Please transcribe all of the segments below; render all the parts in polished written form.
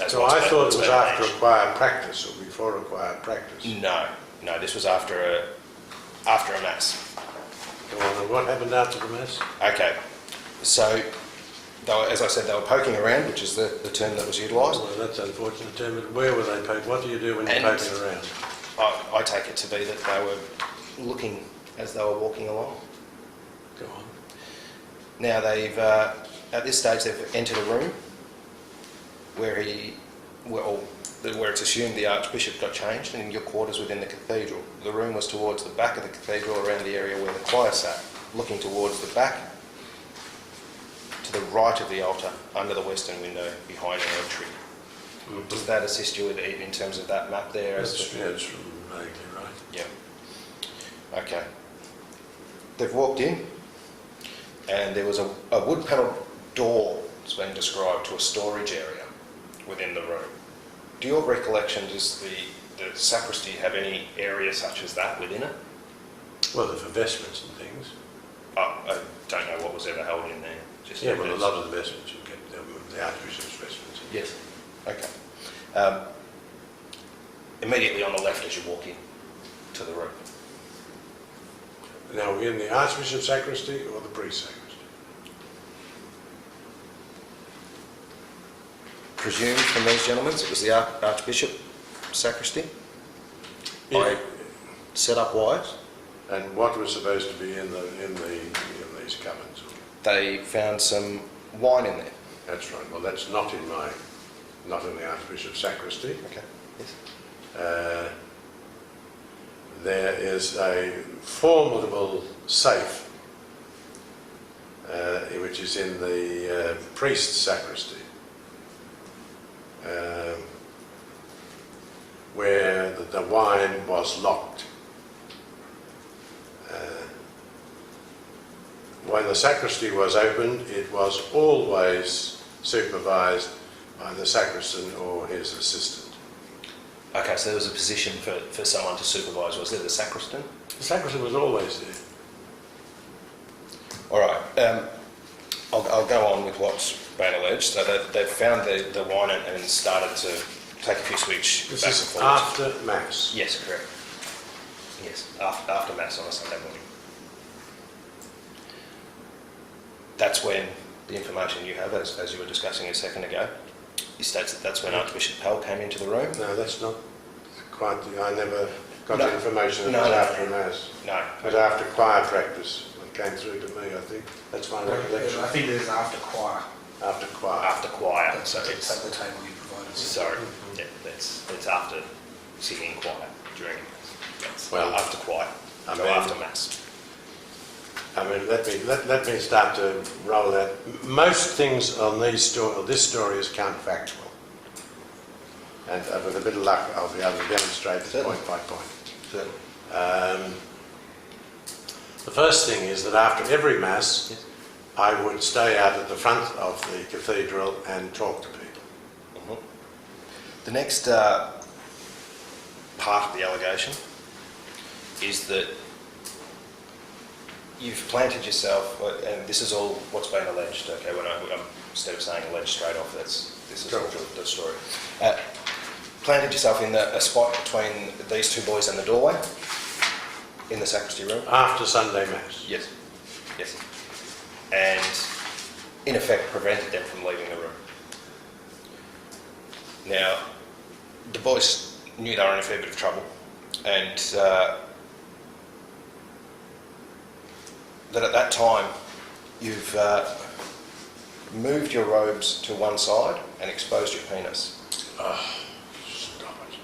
So I thought it was after acquired practice or before acquired practice. No, this was after a mass. Go on, and what happened after the mass? Okay, so as I said, they were poking around, which is the term that was utilised. Well, that's an unfortunate term, but where were they poking? What do you do when you're poking around? I take it to be that they were looking as they were walking along. Go on. Now at this stage they've entered a room where it's assumed the Archbishop got changed in your quarters within the cathedral. The room was towards the back of the cathedral, around the area where the choir sat, looking towards the back, to the right of the altar, under the western window, behind an entry. Mm-hmm. Does that assist you in terms of that map there? That's vaguely right. Yeah. Okay. They've walked in, and there was a wood-panelled door that's been described to a storage area within the room. Do your recollection, does the sacristy have any area such as that within it? Well, for vestments and things. Oh, I don't know what was ever held in there. Yeah, well, a lot of the vestments you get, the Archbishop's vestments. Yes. Okay. Immediately on the left as you walk in to the room. Now, we're in the Archbishop's sacristy or the priest's sacristy? Presumed from these gentlemen it was the Archbishop sacristy. Yeah. I set up wires. And what was supposed to be in these cupboards? They found some wine in there. That's right. Well, that's not in the Archbishop's sacristy. Okay. Yes. There is a formidable safe, which is in the priest's sacristy, where the wine was locked. When the sacristy was opened, it was always supervised by the sacristan or his assistant. Okay, so there was a position for someone to supervise. Was there the sacristan? The sacristan was always there. All right. I'll go on with what's been alleged. So they've found the wine and started to take a few swigs This back is and forth. after Mass. Yes, correct. Yes, after Mass on a Sunday morning. That's when the information you have, as you were discussing a second ago, he states that's when Archbishop Pell came into the room. No, that's not quite. I never got the information that it was after Mass. No. It was after choir practice. It came through to me, I think. That's my recollection. I think it is after choir. After choir. After choir. That's So at it's the table you provided. sorry. Yeah, it's after singing choir during Mass. That's Well, after choir. I No, mean- after Mass. I mean, let me start to roll that. Most things on this story is counterfactual. And with a bit of luck, I'll be able to demonstrate it Certainly. point by point. Certainly. The first thing is that after every Mass, Yes. I would stay out at the front of the cathedral and talk to people. Mhm. The next part of the allegation is that you've planted yourself, and this is all what's been alleged. Okay, instead of saying alleged straight off, this is all the story. Planted yourself in a spot between these two boys and the doorway in the sacristy room. After Sunday Mass. Yes. Yes. And in effect prevented them from leaving the room. Now, the boys knew they were in a fair bit of trouble, and that at that time you've moved your robes to one side and exposed your penis. Stop it.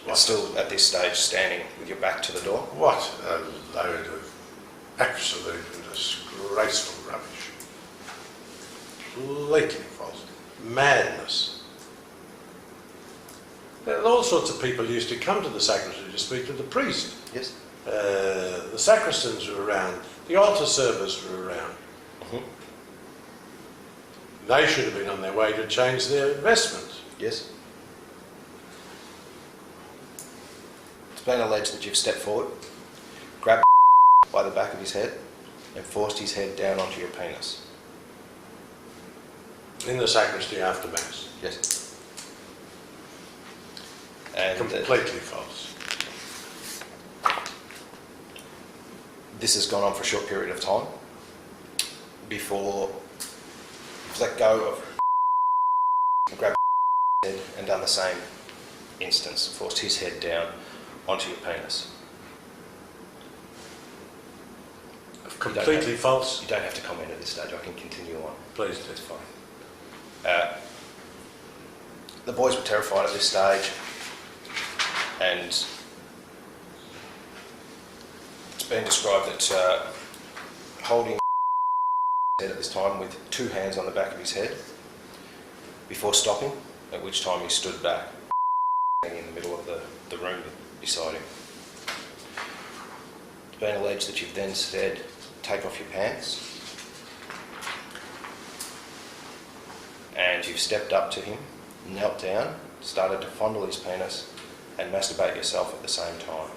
You're still at this stage standing with your back to the door. What a load of absolute and disgraceful rubbish. Completely false. Madness. All sorts of people used to come to the sacristy to speak to the priest. Yes. The sacristans were around. The altar servers were around. Mm-hmm. They should have been on their way to change their vestments. Yes. It's been alleged that you've stepped forward, grabbed by the back of his head and forced his head down onto your penis. In the sacristy after Mass. Yes. And Completely false. this has gone on for a short period of time before you've let go of, grabbed his head and done the same instance, forced his head down onto your penis. Completely false? You don't have to comment at this stage, I can continue on. Please do. That's fine. The boys were terrified at this stage, and it's been described that holding his head at this time with two hands on the back of his head before stopping, at which time he stood back in the middle of the room beside him. It's been alleged that you've then said, take off your pants, and you've stepped up to him, knelt down, started to fondle his penis and masturbate yourself at the same time.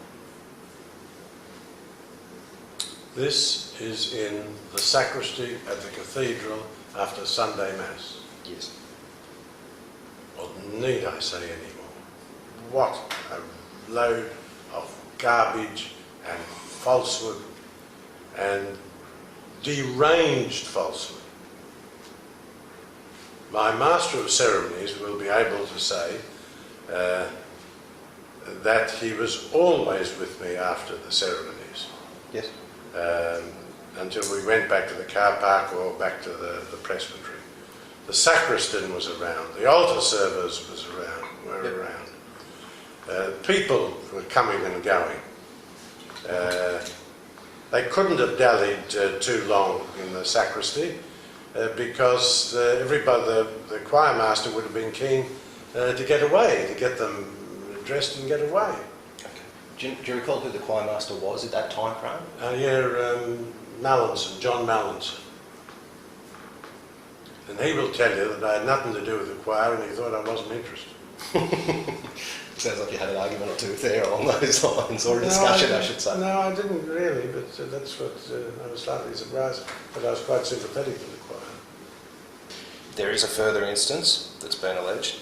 This is in the sacristy at the cathedral after Sunday Mass. Yes. Well, need I say any more? What a load of garbage and falsehood and deranged falsehood. My Master of Ceremonies will be able to say that he was always with me after the ceremonies. Yes. Until we went back to the car park or back to the presbytery. The sacristan was around, the altar servers were Yep. around. People were coming and going. They couldn't have dallied too long in the sacristy because everybody, the choir master would have been keen to get away, to get them dressed and get away. Okay. Do you recall who the choir master was at that time frame? Mallinson, John Mallinson. And he will tell you that I had nothing to do with the choir and he thought I wasn't interested. Sounds like you had an argument or two there along those lines, or a discussion, I should say. No, I didn't really, but that's what I was slightly surprised, but I was quite sympathetic to the choir. There is a further instance that's been alleged,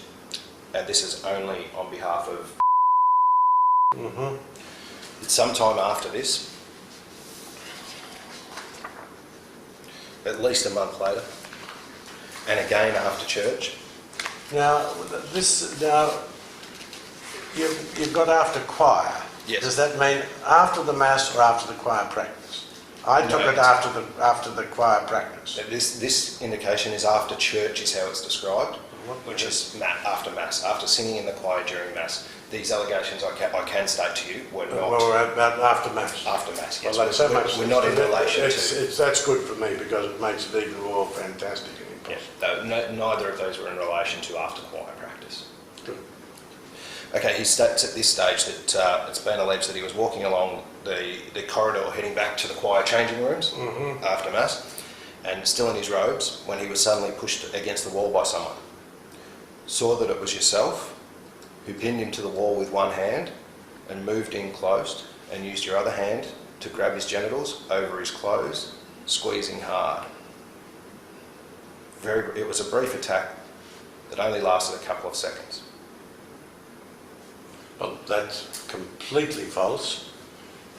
and this is only on behalf of... Mm-hmm. Sometime after this, at least a month later, and again after church. Now, you've got after choir. Yes. Does that mean after the Mass or after the choir practice? I took No, it after the choir practice. This indication is after church is how it's described, What? which is after Mass, after singing in the choir during Mass. These allegations I can state to you were not Well, about after Mass. after Mass. Yes, Well, that's so much. we're not in relation to... That's good for me because it makes it even more fantastic and impossible. Yeah, neither of those were in relation to after choir practice. Good. Okay, he states at this stage that it's been alleged that he was walking along the corridor heading back to the choir changing rooms after Mass, and still in his robes, when he was suddenly pushed against the wall by someone. Saw that it was yourself, who pinned him to the wall with one hand and moved in close and used your other hand to grab his genitals over his clothes, squeezing hard. It was a brief attack that only lasted a couple of seconds. Well, that's completely false,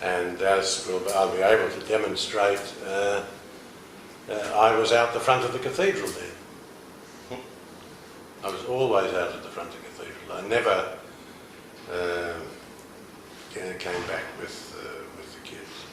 and as I'll be able to demonstrate, I was out the front of the cathedral then. I was always out at the front of the cathedral. I never came back with the kids.